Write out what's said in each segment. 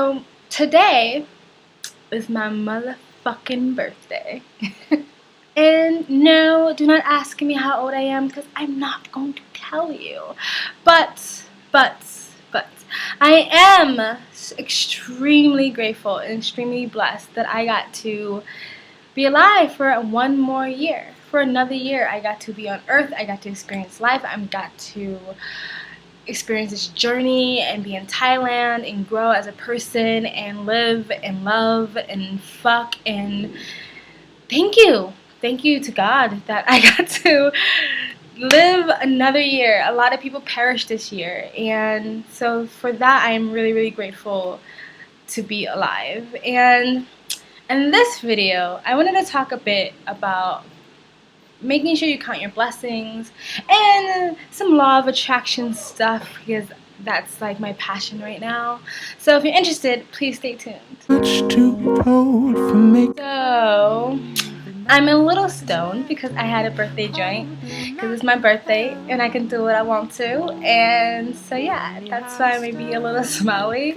So today is my motherfucking birthday. And no, do not ask me how old I am because I'm not going to tell you. But, I am extremely grateful and extremely blessed that I got to be alive for one more year. For another year, I got to be on earth. I got to experience life. I got to experience this journey and be in Thailand and grow as a person and live and love and fuck and thank you. Thank you to God that I got to live another year. A lot of people perished this year, and so for that I am really, really grateful to be alive. And in this video, I wanted to talk a bit about making sure you count your blessings and some law of attraction stuff, because that's like my passion right now. So if you're interested, please stay tuned. So I'm a little stoned because I had a birthday joint, because it's my birthday and I can do what I want to, and so yeah, that's why I may be a little smiley.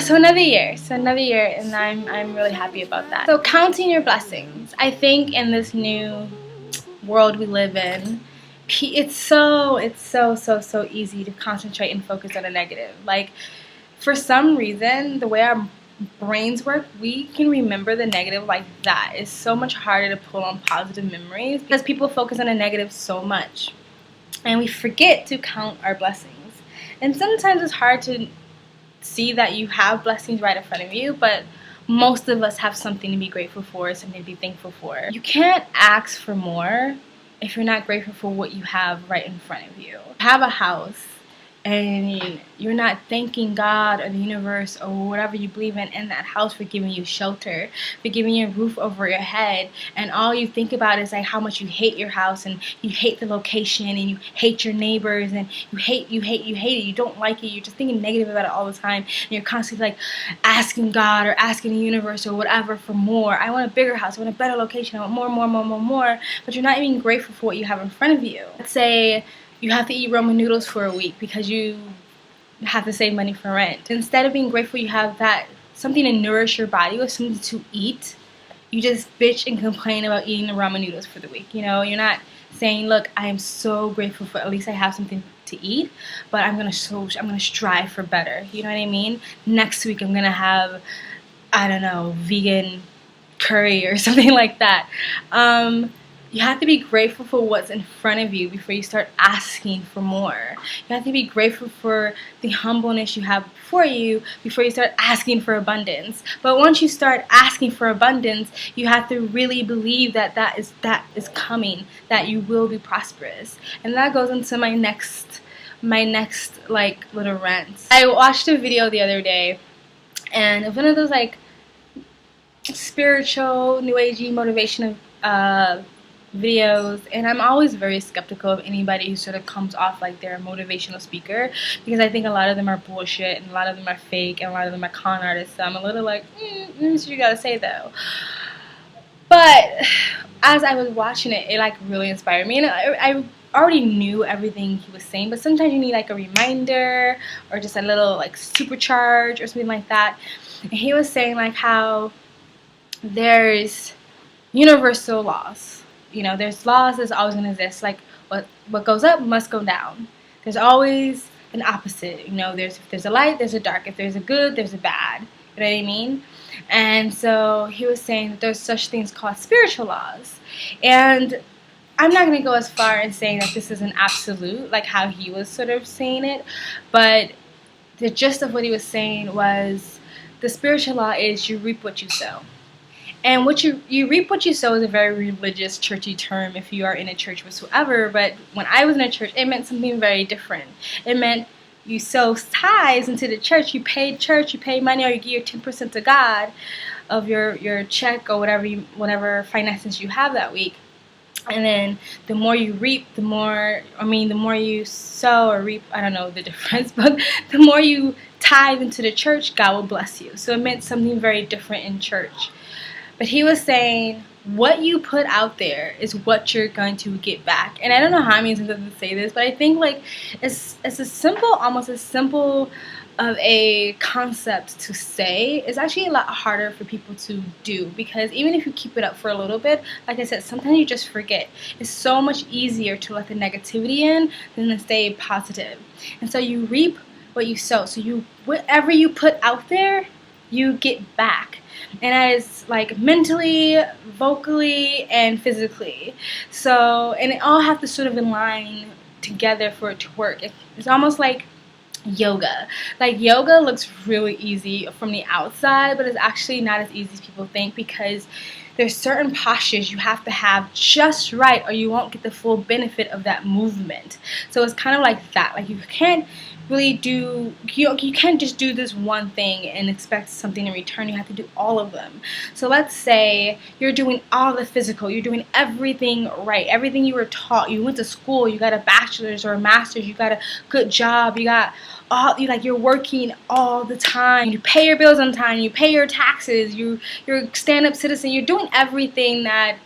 So another year, and I'm really happy about that. So counting your blessings, I think in this new world we live in, it's so easy to concentrate and focus on the negative. Like, for some reason, the way our brains work, we can remember the negative like that. It's so much harder to pull on positive memories because people focus on the negative so much, and we forget to count our blessings. And sometimes it's hard to see that you have blessings right in front of you, but most of us have something to be grateful for, something to be thankful for. You can't ask for more if you're not grateful for what you have right in front of you. Have a house and you're not thanking God or the universe or whatever you believe in that house for giving you shelter, for giving you a roof over your head, and all you think about is like how much you hate your house and you hate the location and you hate your neighbors and you hate it, you don't like it, you're just thinking negative about it all the time, and you're constantly like asking God or asking the universe or whatever for more. I want a bigger house, I want a better location, I want more, but you're not even grateful for what you have in front of you. Let's say you have to eat ramen noodles for a week because you have to save money for rent. Instead of being grateful you have that something to nourish your body with, something to eat, you just bitch and complain about eating the ramen noodles for the week. You know, you're not saying, look, I am so grateful for at least I have something to eat, but I'm gonna strive for better. You know what I mean? Next week I'm gonna have, I don't know, vegan curry or something like that. You have to be grateful for what's in front of you before you start asking for more. You have to be grateful for the humbleness you have before you before you start asking for abundance. But once you start asking for abundance, you have to really believe that is coming, that you will be prosperous. And that goes into my next like little rants. I watched a video the other day, and it's one of those like spiritual, new agey, motivational videos, and I'm always very skeptical of anybody who sort of comes off like they're a motivational speaker, because I think a lot of them are bullshit and a lot of them are fake and a lot of them are con artists. So I'm a little like, what you gotta say though. But as I was watching it, it like really inspired me, and I already knew everything he was saying, but sometimes you need like a reminder or just a little like supercharge or something like that. And he was saying like how there's universal laws. You know, there's laws that's always going to exist. Like, what goes up must go down. There's always an opposite. You know, if there's a light, there's a dark. If there's a good, there's a bad. You know what I mean? And so he was saying that there's such things called spiritual laws. And I'm not going to go as far as saying that this is an absolute, like how he was sort of saying it. But the gist of what he was saying was the spiritual law is you reap what you sow. And what you reap what you sow is a very religious, churchy term if you are in a church whatsoever. But when I was in a church, it meant something very different. It meant you sow tithes into the church. You pay church, you pay money, or you give your 10% to God of your check or whatever finances you have that week. And then the more you reap, the more you sow or reap, I don't know the difference, but the more you tithe into the church, God will bless you. So it meant something very different in church. But he was saying, what you put out there is what you're going to get back. And I don't know how many times to say this, but I think like it's almost a simple of a concept to say, is actually a lot harder for people to do, because even if you keep it up for a little bit, like I said, sometimes you just forget. It's so much easier to let the negativity in than to stay positive. And so you reap what you sow. So whatever you put out there, you get back. And that is like mentally, vocally, and physically. So, and it all have to sort of align together for it to work. It's almost like yoga. Like, yoga looks really easy from the outside, but it's actually not as easy as people think, because there's certain postures you have to have just right, or you won't get the full benefit of that movement. So it's kind of like that. Like, you can't really you can't just do this one thing and expect something in return. You have to do all of them. So let's say you're doing all the physical, you're doing everything right, everything you were taught. You went to school, you got a bachelor's or a master's, you got a good job, you're working all the time, you pay your bills on time, you pay your taxes, you're a stand-up citizen, you're doing everything that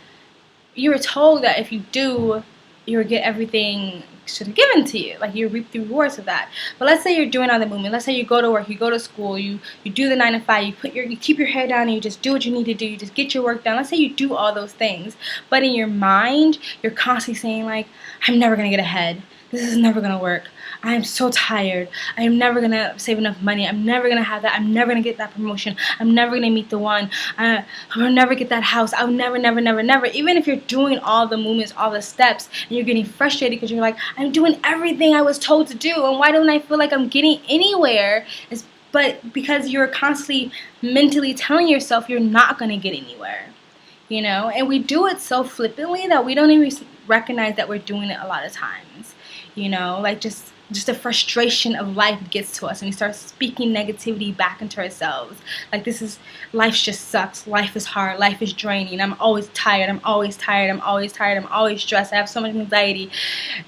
you were told that if you do, you would get everything sort of given to you, like you reap the rewards of that. But let's say you're doing all the movement. Let's say you go to work, you go to school, you do the 9 to 5, you keep your head down, and you just do what you need to do. You just get your work done. Let's say you do all those things, but in your mind, you're constantly saying like, I'm never gonna get ahead. This is never gonna work. I am so tired. I am never gonna save enough money. I'm never gonna have that. I'm never gonna get that promotion. I'm never gonna meet the one. I'll never get that house. I'll never. Even if you're doing all the movements, all the steps, and you're getting frustrated because you're like, I'm doing everything I was told to do, and why don't I feel like I'm getting anywhere? But because you're constantly mentally telling yourself you're not gonna get anywhere. And we do it so flippantly that we don't even recognize that we're doing it a lot of times. Like just the frustration of life gets to us, and we start speaking negativity back into ourselves. Like, life just sucks. Life is hard. Life is draining. I'm always tired. I'm always stressed. I have so much anxiety.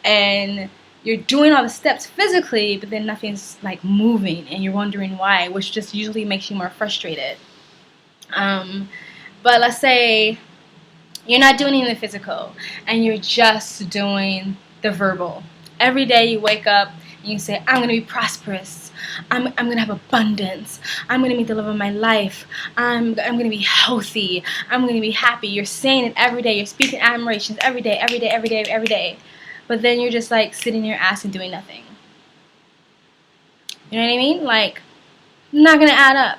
And you're doing all the steps physically, but then nothing's like moving, and you're wondering why, which just usually makes you more frustrated. But let's say you're not doing any of the physical, and you're just doing the verbal. Every day you wake up and you say, I'm going to be prosperous. I'm going to have abundance. I'm going to meet the love of my life. I'm going to be healthy. I'm going to be happy. You're saying it every day. You're speaking admirations every day. But then you're just like sitting your ass and doing nothing. You know what I mean? Like, not going to add up,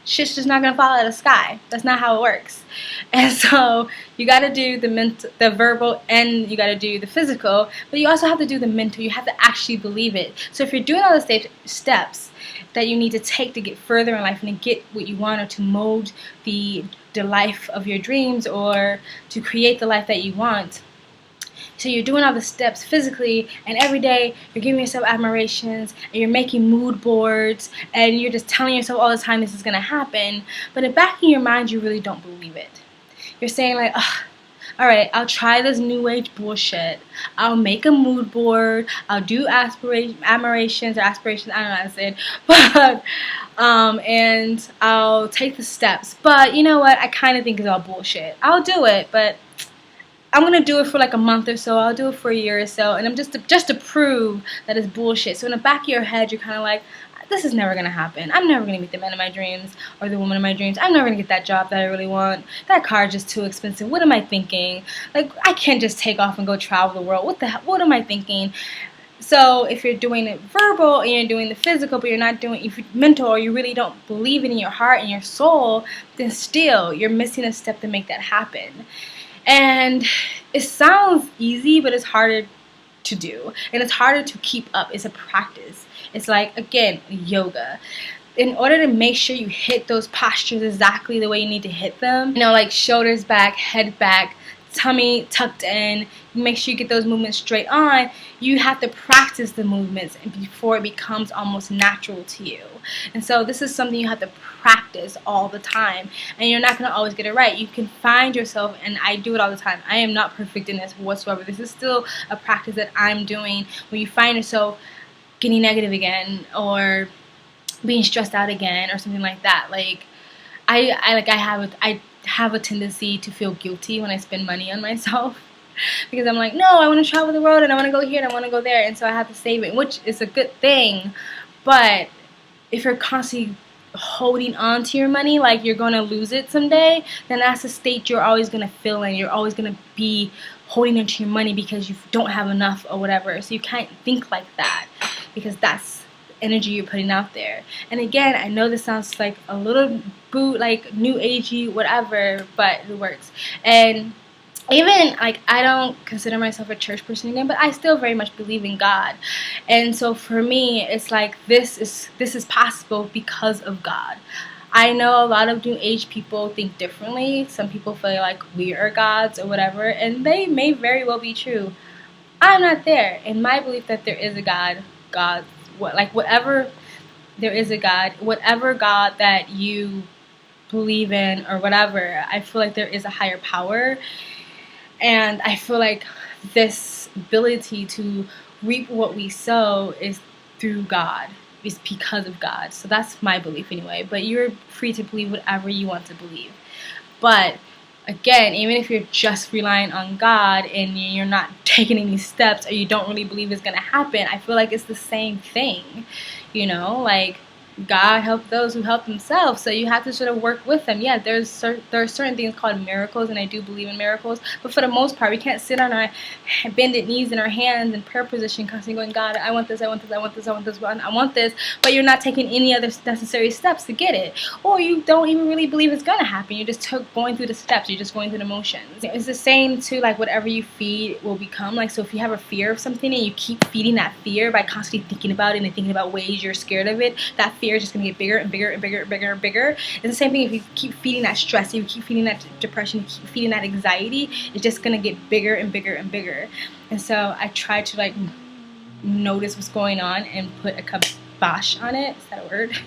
Shit's just not going to fall out of the sky. That's not how it works. And so you got to do the verbal, and you got to do the physical, but you also have to do the mental. You have to actually believe it. So if you're doing all the steps that you need to take to get further in life and to get what you want, or to mold the life of your dreams, or to create the life that you want, so you're doing all the steps physically, and every day you're giving yourself admirations, and you're making mood boards, and you're just telling yourself all the time this is going to happen, but in the back of your mind you really don't believe it. You're saying like, alright, I'll try this new age bullshit. I'll make a mood board. I'll do admirations or aspirations, I don't know how to say it, but and I'll take the steps. But you know what? I kind of think it's all bullshit. I'll do it, but I'm gonna do it for like a month or so. I'll do it for a year or so, and I'm just to prove that it's bullshit. So in the back of your head, you're kind of like, this is never gonna happen. I'm never gonna meet the man of my dreams or the woman of my dreams. I'm never gonna get that job that I really want. That car is just too expensive. What am I thinking? Like, I can't just take off and go travel the world. What the hell? What am I thinking? So if you're doing it verbal and you're doing the physical, but you're not doing if you're mental, or you really don't believe it in your heart and your soul, then still you're missing a step to make that happen. And it sounds easy, but it's harder to do, and it's harder to keep up. It's a practice. It's like, again, yoga. In order to make sure you hit those postures exactly the way you need to hit them, like shoulders back, head back, tummy tucked in, make sure you get those movements straight on, you have to practice the movements before it becomes almost natural to you. And so this is something you have to practice all the time, and you're not going to always get it right. You can find yourself, and I do it all the time. I am not perfect in this whatsoever. This is still a practice that I'm doing. When you find yourself getting negative again, or being stressed out again, or something like that, like I have a tendency to feel guilty when I spend money on myself, because I'm like, no, I want to travel the world, and I want to go here, and I want to go there, and so I have to save it, which is a good thing. But if you're constantly holding on to your money like you're going to lose it someday, then that's a state you're always going to feel in. You're always going to be holding onto your money because you don't have enough or whatever. So you can't think like that, because that's energy you're putting out there. And again, I know this sounds like a little like new agey whatever, but it works. And even like, I don't consider myself a church person again, but I still very much believe in God. And so for me, it's like this is possible because of God. I know a lot of new age people think differently. Some people feel like we are gods or whatever, and they may very well be true. I'm not there. In my belief that there is a God, whatever, there is a God, whatever God that you believe in or whatever, I feel like there is a higher power. And I feel like this ability to reap what we sow is through God, is because of God. So that's my belief anyway. But you're free to believe whatever you want to believe. But again, even if you're just relying on God and you're not taking any steps, or you don't really believe it's going to happen, I feel like it's the same thing. Like, God helped those who help themselves, so you have to sort of work with them. Yeah, there are certain things called miracles, and I do believe in miracles, but for the most part, we can't sit on our bended knees in our hands in prayer position constantly going, God, I want this, I want this, I want this, I want this, I want this, but you're not taking any other necessary steps to get it, or you don't even really believe it's going to happen. You're just going through the steps, you're just going through the motions. It's the same to like whatever you feed will become. Like, so if you have a fear of something and you keep feeding that fear by constantly thinking about it and thinking about ways you're scared of it, that fear is just going to get bigger and bigger and bigger and bigger and bigger. It's the same thing if you keep feeding that stress, if you keep feeding that depression, you keep feeding that anxiety, it's just going to get bigger and bigger and bigger. And so I try to like notice what's going on and put a kibosh on it. Is that a word?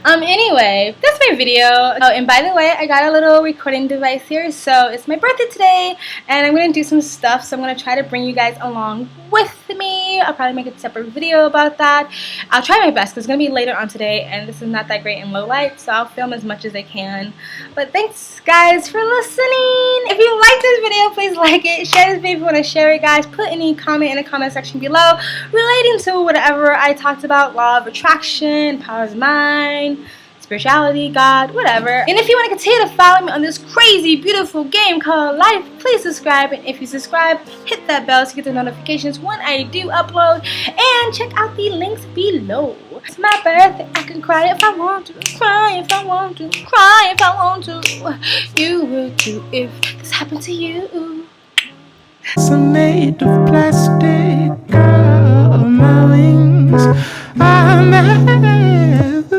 Anyway, that's my video. Oh, and by the way, I got a little recording device here, so it's my birthday today, and I'm gonna do some stuff, so I'm gonna try to bring you guys along with me. I'll probably make a separate video about that. I'll try my best, because it's gonna be later on today, and this is not that great in low light, so I'll film as much as I can. But thanks, guys, for listening. If you like this video, please like it, share this video if you want to share it, guys. Put any comment in the comment section below relating to whatever I talked about, law of attraction, powers of mind, spirituality, God, whatever. And if you want to continue to follow me on this crazy, beautiful game called life, please subscribe. And if you subscribe, hit that bell to get the notifications when I do upload. And check out the links below. It's my birthday. I can cry if I want to, cry if I want to, cry if I want to. You would too if this happened to you. It's made of plastic, girl, my wings are made of